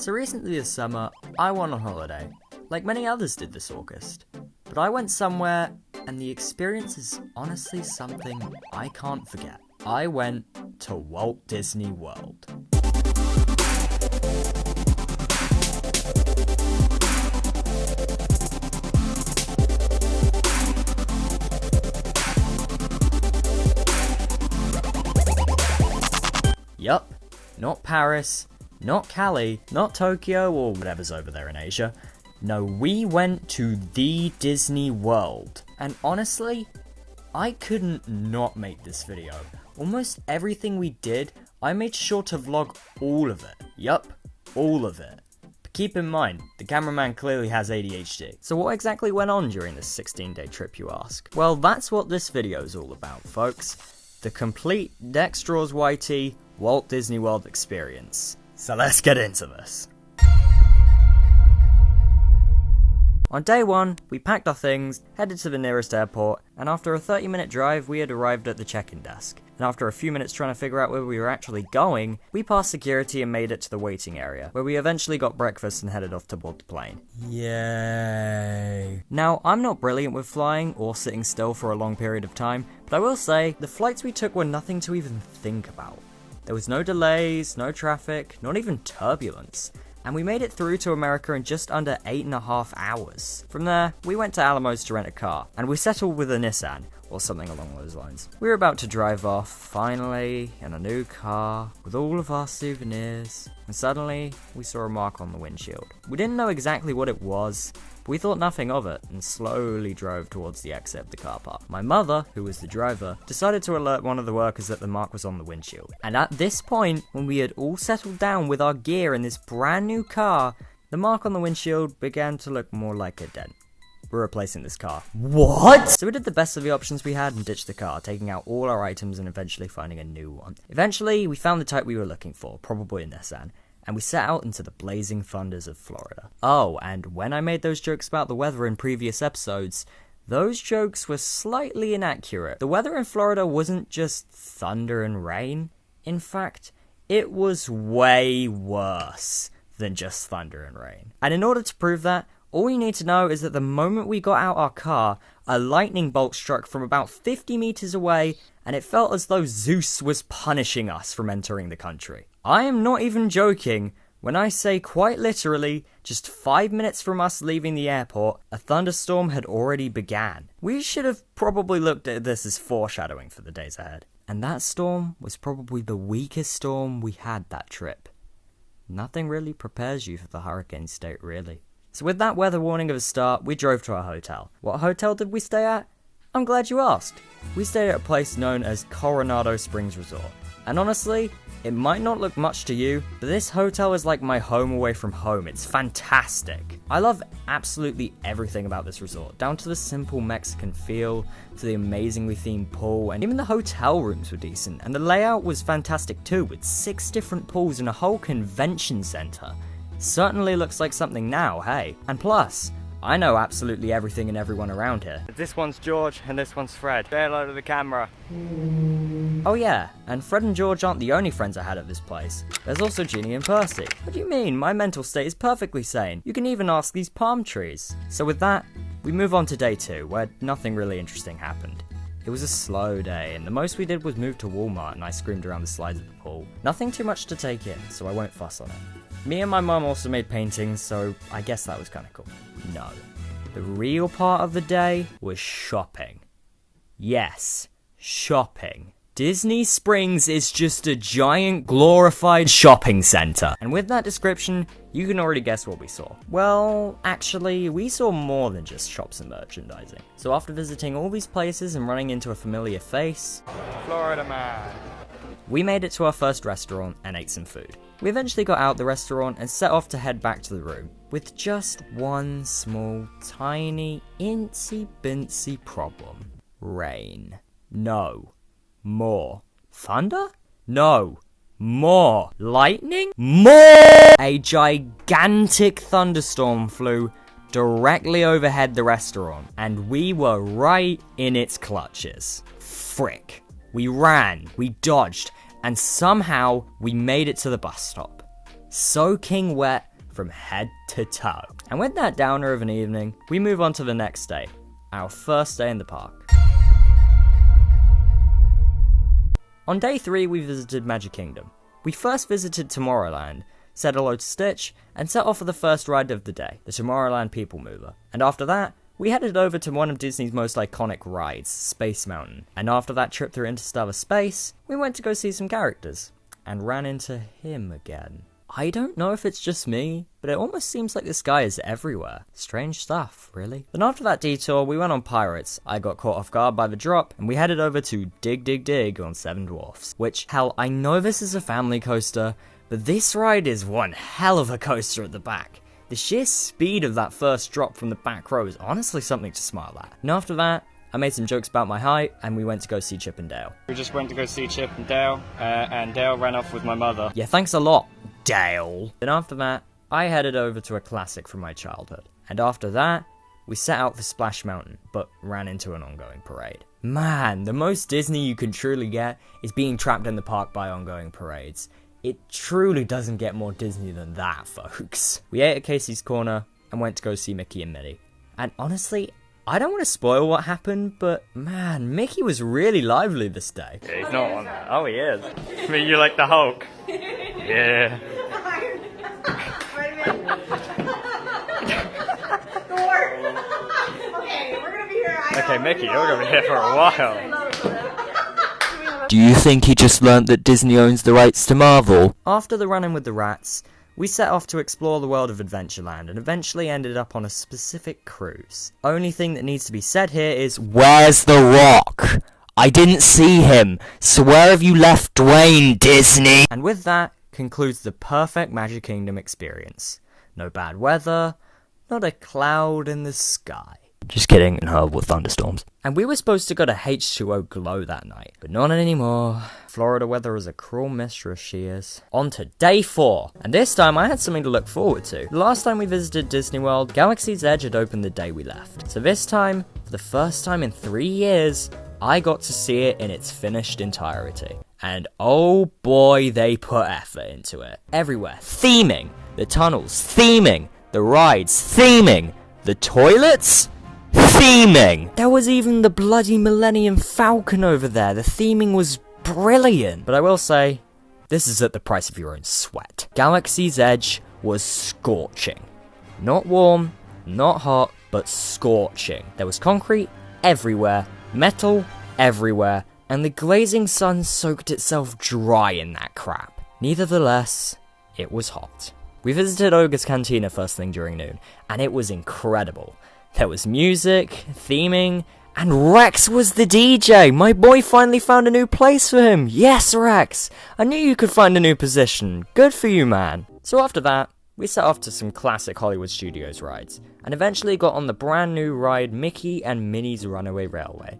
So recently this summer, I went on holiday, like many others did this August. But I went somewhere, and the experience is honestly something I can't forget. I went to Walt Disney World. Yup, not Paris, not Cali, not Tokyo or whatever's over there in Asia. No, we went to the Disney World. And honestly, I couldn't not make this video. Almost everything we did, I made sure to vlog all of it. Yup, all of it. But keep in mind, the cameraman clearly has ADHD. So what exactly went on during this 16-day trip, you ask? Well, that's what this video is all about, folks. The complete DexDrawsYT Walt Disney World experience. So let's get into this. On day one, we packed our things, headed to the nearest airport, and after a 30-minute drive, we had arrived at the check-in desk. And after a few minutes trying to figure out where we were actually going, we passed security and made it to the waiting area, where we eventually got breakfast and headed off to board the plane. Yay! Now, I'm not brilliant with flying or sitting still for a long period of time, but I will say, the flights we took were nothing to even think about. There was no delays, no traffic, not even turbulence. And we made it through to America in just under 8.5 hours. From there, we went to Alamos to rent a car, and we settled with a Nissan, or something along those lines. We were about to drive off, finally, in a new car, with all of our souvenirs, and suddenly, we saw a mark on the windshield. We didn't know exactly what it was, but we thought nothing of it, and slowly drove towards the exit of the car park. My mother, who was the driver, decided to alert one of the workers that the mark was on the windshield. And at this point, when we had all settled down with our gear in this brand new car, the mark on the windshield began to look more like a dent. We're replacing this car. What? So we did the best of the options we had and ditched the car, taking out all our items and eventually finding a new one. Eventually, we found the type we were looking for, probably a Nissan, and we set out into the blazing thunders of Florida. Oh, and when I made those jokes about the weather in previous episodes, those jokes were slightly inaccurate. The weather in Florida wasn't just thunder and rain. In fact, it was way worse than just thunder and rain. And in order to prove that, all you need to know is that the moment we got out our car, a lightning bolt struck from about 50 meters away, and it felt as though Zeus was punishing us from entering the country. I am not even joking when I say quite literally, just 5 minutes from us leaving the airport, a thunderstorm had already began. We should have probably looked at this as foreshadowing for the days ahead. And that storm was probably the weakest storm we had that trip. Nothing really prepares you for the hurricane state, really. So with that weather warning of a start, we drove to our hotel. What hotel did we stay at? I'm glad you asked. We stayed at a place known as Coronado Springs Resort. And honestly, it might not look much to you, but this hotel is like my home away from home. It's fantastic. I love absolutely everything about this resort, down to the simple Mexican feel, to the amazingly themed pool, and even the hotel rooms were decent. And the layout was fantastic too, with 6 different pools and a whole convention center. Certainly looks like something now, hey? And plus, I know absolutely everything and everyone around here. This one's George, and this one's Fred. Say hello to the camera. Oh yeah, and Fred and George aren't the only friends I had at this place. There's also Ginny and Percy. What do you mean? My mental state is perfectly sane. You can even ask these palm trees. So with that, we move on to day 2, where nothing really interesting happened. It was a slow day, and the most we did was move to Walmart and I screamed around the slides of the pool. Nothing too much to take in, so I won't fuss on it. Me and my mum also made paintings, so I guess that was kind of cool. No. The real part of the day was shopping. Yes, shopping. Disney Springs is just a giant glorified shopping center. And with that description, you can already guess what we saw. Well, actually, we saw more than just shops and merchandising. So after visiting all these places and running into a familiar face, Florida man, we made it to our first restaurant and ate some food. We eventually got out the restaurant and set off to head back to the room, with just one small, tiny, incy-bincy problem. Rain. No. More. Thunder? No. More. Lightning? More! A gigantic thunderstorm flew directly overhead the restaurant, and we were right in its clutches. Frick. We ran, we dodged, and somehow we made it to the bus stop. Soaking wet, from head to toe. And with that downer of an evening, we move on to the next day, our first day in the park. On day 3, we visited Magic Kingdom. We first visited Tomorrowland, said hello to Stitch, and set off for the first ride of the day, the Tomorrowland People Mover. And after that, we headed over to one of Disney's most iconic rides, Space Mountain. And after that trip through interstellar space, we went to go see some characters, and ran into him again. I don't know if it's just me, but it almost seems like this guy is everywhere. Strange stuff, really. Then after that detour, we went on Pirates. I got caught off guard by the drop, and we headed over to Dig Dig Dig on Seven Dwarfs. Which, hell, I know this is a family coaster, but this ride is one hell of a coaster at the back. The sheer speed of that first drop from the back row is honestly something to smile at. And after that, I made some jokes about my height, and we went to go see Chip and Dale. We just went to go see Chip and Dale, and Dale ran off with my mother. Yeah, thanks a lot, Dale. Then after that, I headed over to a classic from my childhood. And after that, we set out for Splash Mountain, but ran into an ongoing parade. Man, the most Disney you can truly get is being trapped in the park by ongoing parades. It truly doesn't get more Disney than that, folks. We ate at Casey's Corner and went to go see Mickey and Minnie. And honestly, I don't want to spoil what happened, but man, Mickey was really lively this day. Yeah, he's not on that. Oh, he is. I mean, you're like the Hulk. Yeah. Wait a minute. Thor. Okay, we're gonna be here. Okay, Mickey, you're gonna be here for a while. Do you think he just learnt that Disney owns the rights to Marvel? After the run-in with the rats, we set off to explore the world of Adventureland and eventually ended up on a specific cruise. Only thing that needs to be said here is, where's The Rock? I didn't see him, so where have you left Dwayne, Disney? And with that, concludes the perfect Magic Kingdom experience. No bad weather, not a cloud in the sky. Just kidding, and horrible thunderstorms. And we were supposed to go to H2O Glow that night, but not anymore. Florida weather is a cruel mistress, she is. On to day 4, and this time I had something to look forward to. The last time we visited Disney World, Galaxy's Edge had opened the day we left. So this time, for the first time in 3 years, I got to see it in its finished entirety. And oh boy, they put effort into it. Everywhere, theming. The tunnels, theming. The rides, theming. The toilets, theming! There was even the bloody Millennium Falcon over there. The theming was brilliant. But I will say, this is at the price of your own sweat. Galaxy's Edge was scorching. Not warm, not hot, but scorching. There was concrete everywhere, metal everywhere, and the glazing sun soaked itself dry in that crap. Nevertheless, it was hot. We visited Ogre's Cantina first thing during noon, and it was incredible. There was music, theming, and Rex was the DJ! My boy finally found a new place for him! Yes, Rex! I knew you could find a new position. Good for you, man. So after that, we set off to some classic Hollywood Studios rides, and eventually got on the brand new ride Mickey and Minnie's Runaway Railway,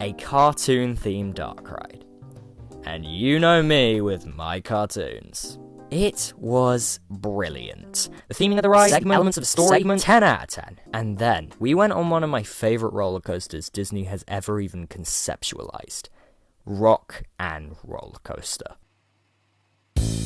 a cartoon-themed dark ride. And you know me with my cartoons. It was brilliant. The theming of the ride, elements of the story, 10 out of 10. And then, we went on one of my favourite roller coasters Disney has ever even conceptualized. Rock and Roller Coaster.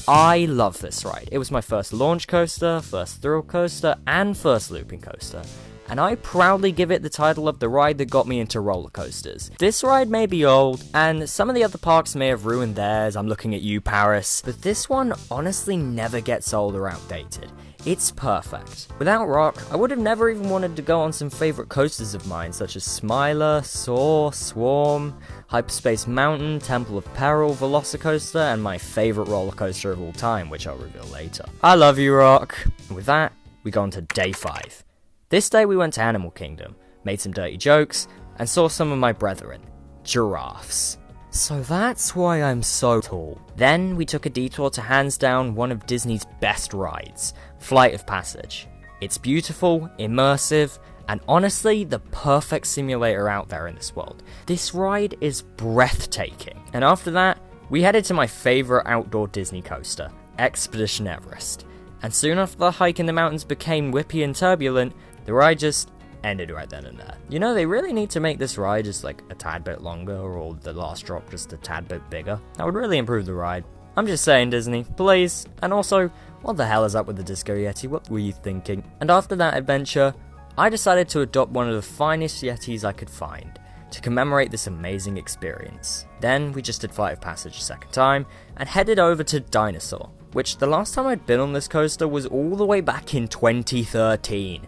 I love this ride. It was my first launch coaster, first thrill coaster, and first looping coaster. And I proudly give it the title of the ride that got me into roller coasters. This ride may be old, and some of the other parks may have ruined theirs, I'm looking at you, Paris, but this one honestly never gets old or outdated. It's perfect. Without Rock, I would have never even wanted to go on some favourite coasters of mine, such as Smiler, Soar, Swarm, Hyperspace Mountain, Temple of Peril, Velocicoaster, and my favourite roller coaster of all time, which I'll reveal later. I love you, Rock. And with that, we go on to day 5. This day we went to Animal Kingdom, made some dirty jokes, and saw some of my brethren, giraffes. So that's why I'm so tall. Then we took a detour to hands down one of Disney's best rides, Flight of Passage. It's beautiful, immersive, and honestly the perfect simulator out there in this world. This ride is breathtaking. And after that, we headed to my favourite outdoor Disney coaster, Expedition Everest. And soon after the hike in the mountains became whippy and turbulent, the ride just ended right then and there. You know, they really need to make this ride just like a tad bit longer, or the last drop just a tad bit bigger. That would really improve the ride. I'm just saying, Disney, please. And also, What the hell is up with the Disco Yeti? What were you thinking? And after that adventure, I decided to adopt one of the finest Yetis I could find to commemorate this amazing experience. Then we just did Flight of Passage a second time and headed over to Dinosaur, which the last time I'd been on this coaster was all the way back in 2013.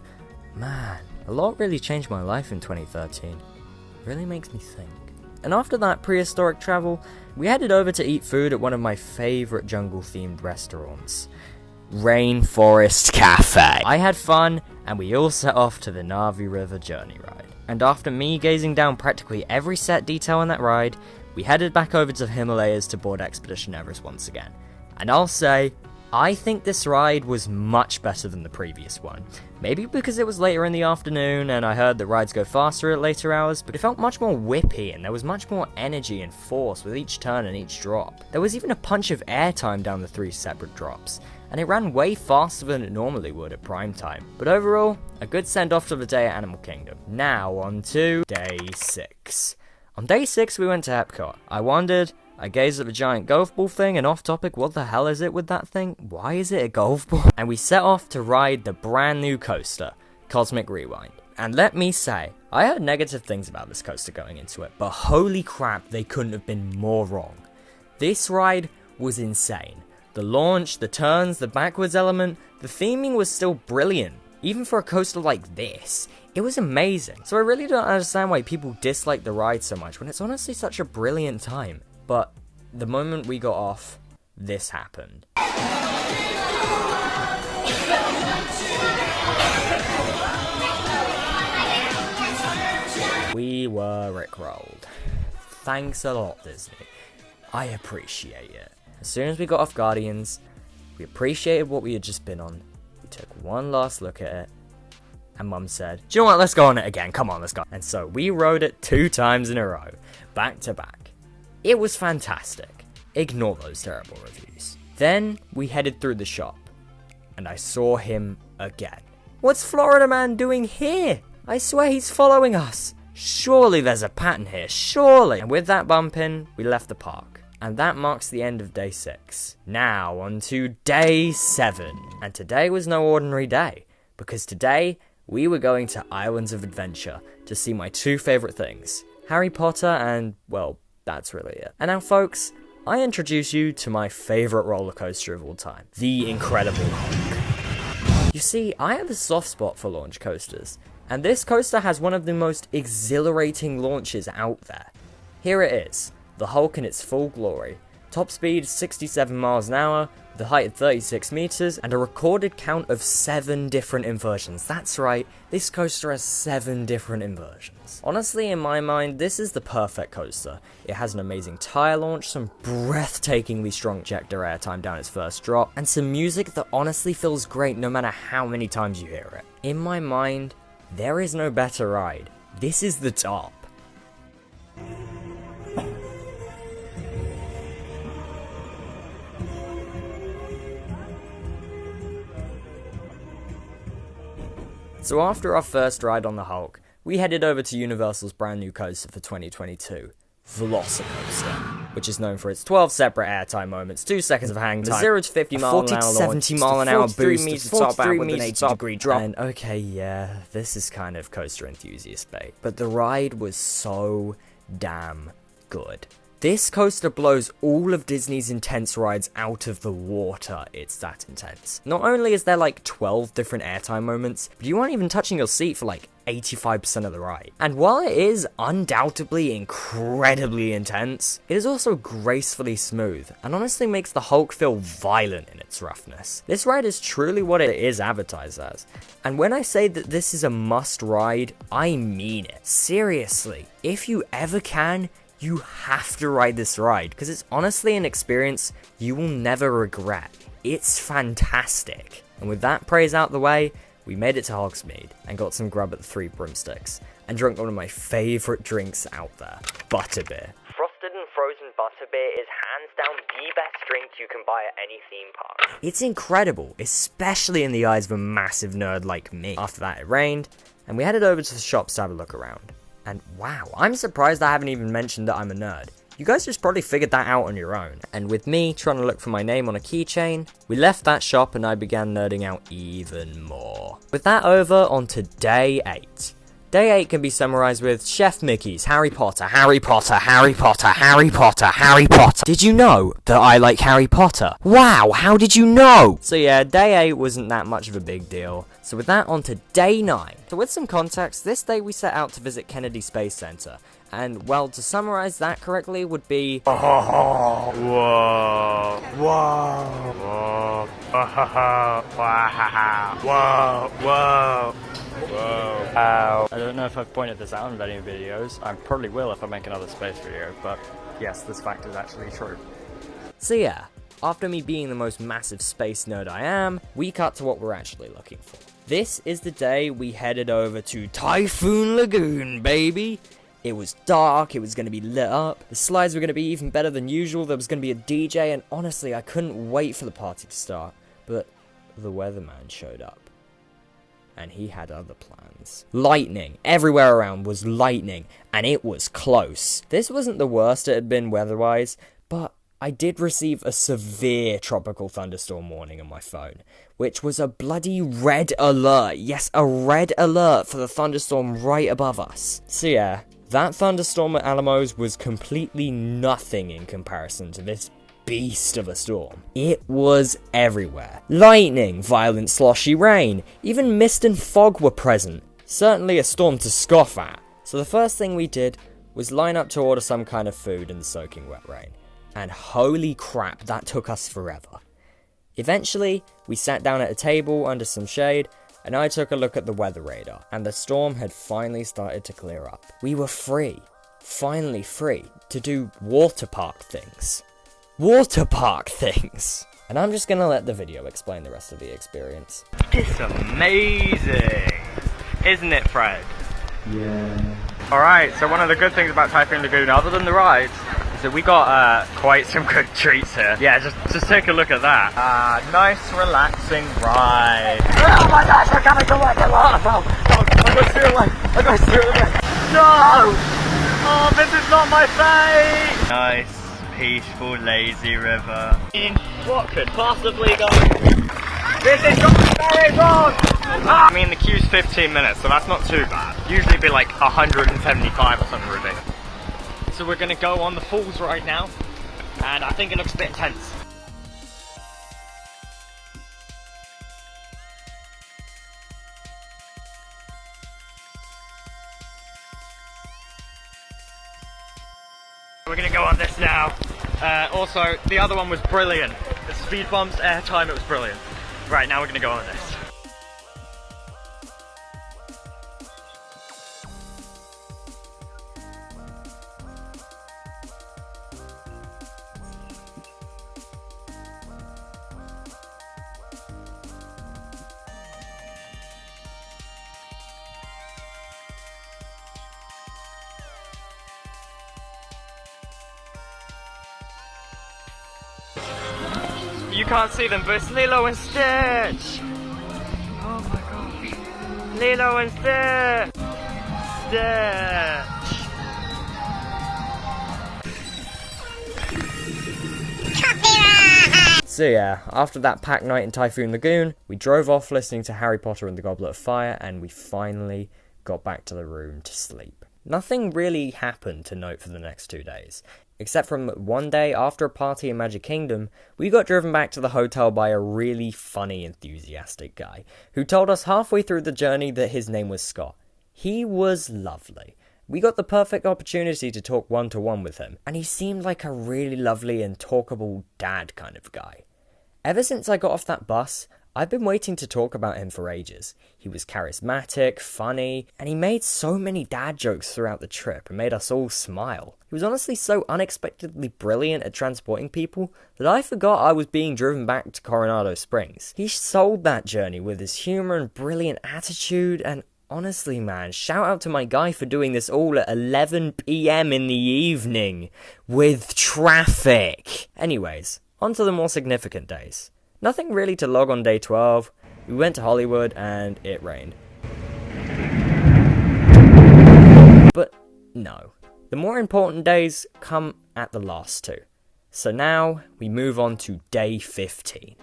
Man, a lot really changed my life in 2013. It really makes me think. And after that prehistoric travel, we headed over to eat food at one of my favourite jungle-themed restaurants, Rainforest Cafe. I had fun, and we all set off to the Navi River Journey ride. And after me gazing down practically every set detail on that ride, we headed back over to the Himalayas to board Expedition Everest once again. And I'll say, I think this ride was much better than the previous one. Maybe because it was later in the afternoon and I heard that rides go faster at later hours, but it felt much more whippy and there was much more energy and force with each turn and each drop. There was even a punch of airtime down the 3 separate drops, and it ran way faster than it normally would at prime time. But overall, a good send-off to the day at Animal Kingdom. Now on to day 6. On day 6 we went to Epcot. I wandered, I gazed at the giant golf ball thing, and off topic, what the hell is it with that thing? Why is it a golf ball? And we set off to ride the brand new coaster, Cosmic Rewind. And let me say, I heard negative things about this coaster going into it, but holy crap, they couldn't have been more wrong. This ride was insane. The launch, the turns, the backwards element, the theming was still brilliant. Even for a coaster like this, it was amazing. So I really don't understand why people dislike the ride so much when it's honestly such a brilliant time. But the moment we got off, this happened. We were rickrolled. Thanks a lot, Disney. I appreciate it. As soon as we got off Guardians, we appreciated what we had just been on. We took one last look at it, and Mum said, "Do you know what, let's go on it again, come on, let's go." And so we rode it 2 times in a row, back to back. It was fantastic. Ignore those terrible reviews. Then we headed through the shop, and I saw him again. What's Florida Man doing here? I swear he's following us. Surely there's a pattern here, surely. And with that bump in, we left the park. And that marks the end of day 6. Now on to day 7. And today was no ordinary day, because today we were going to Islands of Adventure to see my 2 favourite things, Harry Potter and, well, that's really it. And now folks, I introduce you to my favourite roller coaster of all time, the Incredible Hulk. You see, I have a soft spot for launch coasters, and this coaster has one of the most exhilarating launches out there. Here it is. The Hulk in its full glory. Top speed 67 miles an hour, with a height of 36 meters, and a recorded count of 7 different inversions. That's right, this coaster has 7 different inversions. Honestly, in my mind, this is the perfect coaster. It has an amazing tire launch, some breathtakingly strong ejector airtime down its first drop, and some music that honestly feels great no matter how many times you hear it. In my mind, there is no better ride. This is the top. So after our first ride on the Hulk, we headed over to Universal's brand new coaster for 2022, Velocicoaster, which is known for its 12 separate airtime moments, 2 seconds of hang time, 0 to 50 mile an hour launch, 70 mile an hour boost, 43 meters with an 80 degree drop. And okay, yeah, this is kind of coaster enthusiast bait, but the ride was so damn good. This coaster blows all of Disney's intense rides out of the water, it's that intense. Not only is there like 12 different airtime moments, but you aren't even touching your seat for like 85% of the ride. And while it is undoubtedly incredibly intense, it is also gracefully smooth, and honestly makes the Hulk feel violent in its roughness. This ride is truly what it is advertised as. And when I say that this is a must ride, I mean it. Seriously, if you ever can, you have to ride this ride, because it's honestly an experience you will never regret. It's fantastic. And with that praise out the way, we made it to Hogsmeade and got some grub at the 3 Broomsticks and drank one of my favourite drinks out there, butterbeer. Frosted and frozen butterbeer is hands down the best drink you can buy at any theme park. It's incredible, especially in the eyes of a massive nerd like me. After that it rained, and we headed over to the shops to have a look around. And wow, I'm surprised I haven't even mentioned that I'm a nerd. You guys just probably figured that out on your own. And with me trying to look for my name on a keychain, we left that shop and I began nerding out even more. With that over, on to day 8. Day 8 can be summarized with Chef Mickey's Harry Potter, Harry Potter, Harry Potter, Harry Potter, Harry Potter. Did you know that I like Harry Potter? Wow, how did you know? So yeah, day 8 wasn't that much of a big deal. So with that, on to day 9. So with some context, this day we set out to visit Kennedy Space Center. And well, to summarize that correctly would be... Whoa. Whoa. Whoa. Whoa. Whoa. Whoa. Ow. I don't know if I've pointed this out in any videos. I probably will if I make another space video, but yes, this fact is actually true. So yeah, after me being the most massive space nerd I am, we cut to what we're actually looking for. This is the day we headed over to Typhoon Lagoon, baby! It was dark, it was going to be lit up, the slides were going to be even better than usual, there was going to be a DJ, and honestly, I couldn't wait for the party to start. But the weatherman showed up. And he had other plans. Lightning. Everywhere around was lightning, and it was close. This wasn't the worst it had been weather-wise, but I did receive a severe tropical thunderstorm warning on my phone, which was a bloody red alert. Yes, a red alert for the thunderstorm right above us. So yeah, that thunderstorm at Alamos was completely nothing in comparison to this beast of a storm. It was everywhere. Lightning, violent sloshy rain, even mist and fog were present. Certainly a storm to scoff at. So the first thing we did was line up to order some kind of food in the soaking wet rain. And holy crap, that took us forever. Eventually, we sat down at a table under some shade, and I took a look at the weather radar, and the storm had finally started to clear up. We were free, finally free, to do water park things. Water park things! And I'm just gonna let the video explain the rest of the experience. It's amazing! Isn't it, Fred? Yeah. Alright, so one of the good things about Typhoon Lagoon, other than the rides, is that we got quite some good treats here. Yeah, just take a look at that. Nice relaxing ride. Oh my gosh, we're coming to work a lot! I got steer away! I got steer away! No! Oh, this is not my fate! Nice, peaceful, lazy river. What could possibly go? This is going very wrong! I mean, the queue's 15 minutes, so that's not too bad. Usually it'd be like 175 or something ridiculous. So we're gonna go on the falls right now, and I think it looks a bit intense. We're gonna go on this now. Also, the other one was brilliant. The speed bumps, air time, it was brilliant. Right, now we're gonna go on this. You can't see them, but it's Lilo and Stitch! Oh my gosh. Lilo and Stitch! Stitch! So yeah, after that packed night in Typhoon Lagoon, we drove off listening to Harry Potter and the Goblet of Fire, and we finally got back to the room to sleep. Nothing really happened to note for the next 2 days. Except from one day after a party in Magic Kingdom, we got driven back to the hotel by a really funny, enthusiastic guy, who told us halfway through the journey that his name was Scott. He was lovely. We got the perfect opportunity to talk one-to-one with him, and he seemed like a really lovely and talkable dad kind of guy. Ever since I got off that bus, I've been waiting to talk about him for ages. He was charismatic, funny, and he made so many dad jokes throughout the trip and made us all smile. He was honestly so unexpectedly brilliant at transporting people that I forgot I was being driven back to Coronado Springs. He sold that journey with his humor and brilliant attitude, and honestly man, shout out to my guy for doing this all at 11 PM in the evening with traffic. Anyways, on to the more significant days. Nothing really to log on day 12. We went to Hollywood and it rained. But no. The more important days come at the last two. So now we move on to day 15.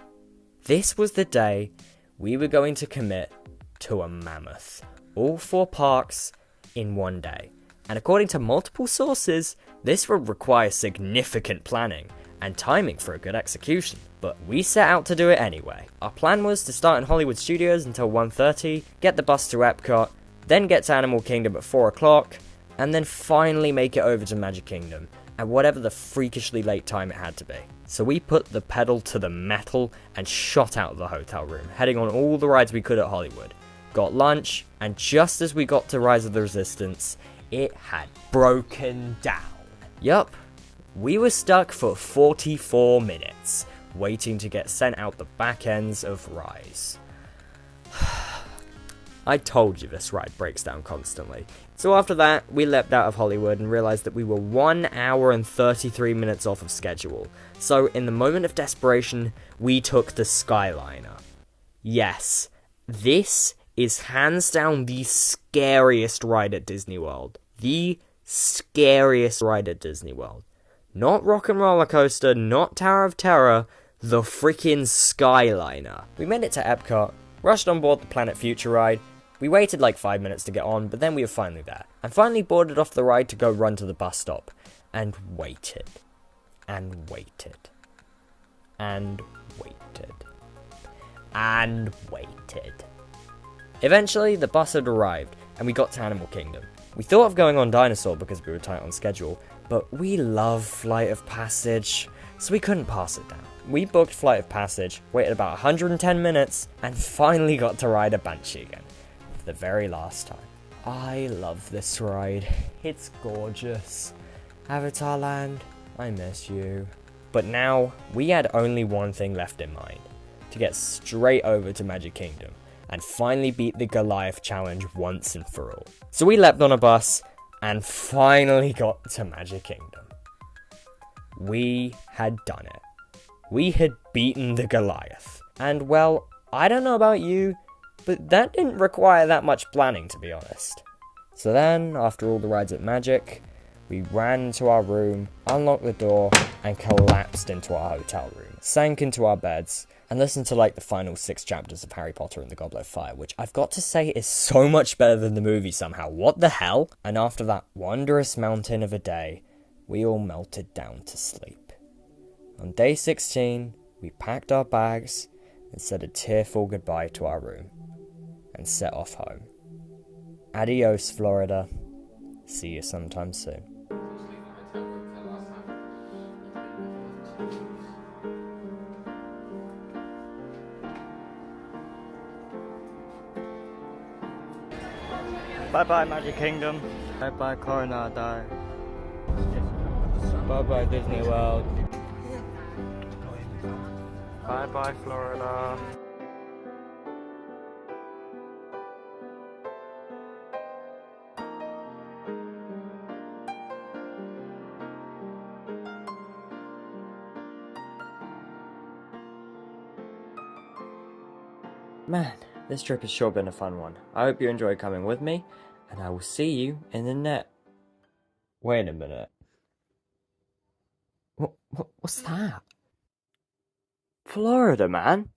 This was the day we were going to commit to a mammoth. All 4 parks in one day. And according to multiple sources, this would require significant planning and timing for a good execution. But we set out to do it anyway. Our plan was to start in Hollywood Studios until 1:30, get the bus to Epcot, then get to Animal Kingdom at 4 o'clock, and then finally make it over to Magic Kingdom at whatever the freakishly late time it had to be. So we put the pedal to the metal and shot out of the hotel room, heading on all the rides we could at Hollywood. Got lunch, and just as we got to Rise of the Resistance, it had broken down. Yup, we were stuck for 44 minutes, waiting to get sent out the back ends of Rise. I told you this ride breaks down constantly. So after that, we leapt out of Hollywood and realised that we were 1 hour and 33 minutes off of schedule. So in the moment of desperation, we took the Skyliner. Yes, this is hands down the scariest ride at Disney World. The scariest ride at Disney World. Not Rock and Roller Coaster, not Tower of Terror, the freaking Skyliner. We made it to Epcot, rushed on board the Planet Future ride. We waited like 5 minutes to get on, but then we were finally there. And finally boarded off the ride to go run to the bus stop. And waited. And waited. And waited. And waited. Eventually, the bus had arrived, and we got to Animal Kingdom. We thought of going on Dinosaur because we were tight on schedule, but we love Flight of Passage, so we couldn't pass it down. We booked Flight of Passage, waited about 110 minutes, and finally got to ride a Banshee again. For the very last time. I love this ride. It's gorgeous. Avatar Land, I miss you. But now, we had only one thing left in mind. To get straight over to Magic Kingdom. And finally beat the Goliath challenge once and for all. So we leapt on a bus, and finally got to Magic Kingdom. We had done it. We had beaten the Goliath. And well, I don't know about you, but that didn't require that much planning, to be honest. So then, after all the rides at Magic, we ran into our room, unlocked the door, and collapsed into our hotel room. Sank into our beds, and listened to like the final 6 chapters of Harry Potter and the Goblet of Fire, which I've got to say is so much better than the movie somehow. What the hell? And after that wondrous mountain of a day, we all melted down to sleep. On day 16, we packed our bags and said a tearful goodbye to our room and set off home. Adios, Florida. See you sometime soon. Bye-bye, Magic Kingdom. Bye-bye, Coronado. Bye-bye, Disney World. Bye-bye, Florida. Man, this trip has sure been a fun one. I hope you enjoyed coming with me, and I will see you in the net. Wait a minute. What's that? Florida, man.